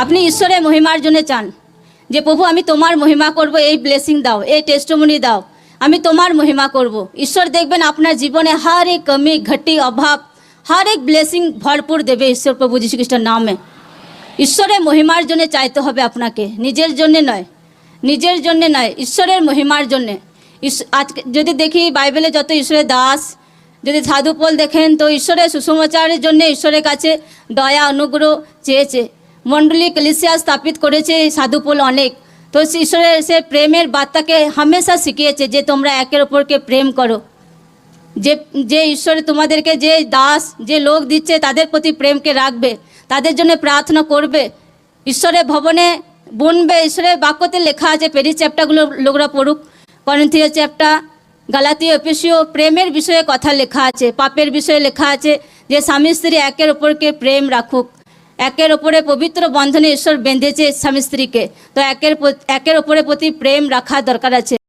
আপনি ঈশ্বরের মহিমার জন্য চান যে প্রভু আমি তোমার মহিমা করব, এই ব্লেসিং দাও, এই টেস্টিমনি দাও, আমি তোমার মহিমা করব। ঈশ্বর দেখবেন আপনার জীবনে हर एक कमी घटी अभाव हर एक ব্লেসিং ভরপুর দেবে ঈশ্বর প্রভু যীশু খ্রিস্টের নামে। ঈশ্বরের মহিমার জন্য চাইতে হবে আপনাকে, নিজের জন্য নয়, নিজের জন্য নয়, ঈশ্বরের মহিমার জন্য। আজকে যদি দেখি বাইবেলে যত ঈশ্বরের দাস, যদি সাধু পোল দেখেন তো ঈশ্বরের সুসমাচারের জন্য ঈশ্বরের কাছে দয়া অনুগ্রহ চেয়েছে। মণ্ডলী কলিসিয়া স্থাপিত করেছে সাধু পোল অনেক। তো ঈশ্বরের সে প্রেমের বার্তাকে হামেশা শিখিয়েছে যে তোমরা একের অপরকে প্রেম করো। যে যে ঈশ্বর তোমাদেরকে যে দাস যে লোক দিচ্ছে তাদের প্রতি প্রেমকে রাখবে, তাদের জন্য প্রার্থনা করবে, ঈশ্বরের ভবনে বুনবে। ঈশ্বরের বাক্যতে লেখা আছে, পেরিস চ্যাপ্টারগুলো লোকরা পড়ুক, করিন্থীয় চ্যাপ্টার, গালাতীয়, এফেসীয়, প্রেমের বিষয়ে কথা লেখা আছে, পাপের বিষয়ে লেখা আছে যে স্বামী স্ত্রী একের অপরকে প্রেম রাখুক। একের ওপরে পবিত্র বন্ধনে ঈশ্বর বেঁধেছে স্বামী স্ত্রীকে, তো একের ওপরের প্রতি প্রেম রাখা দরকার আছে।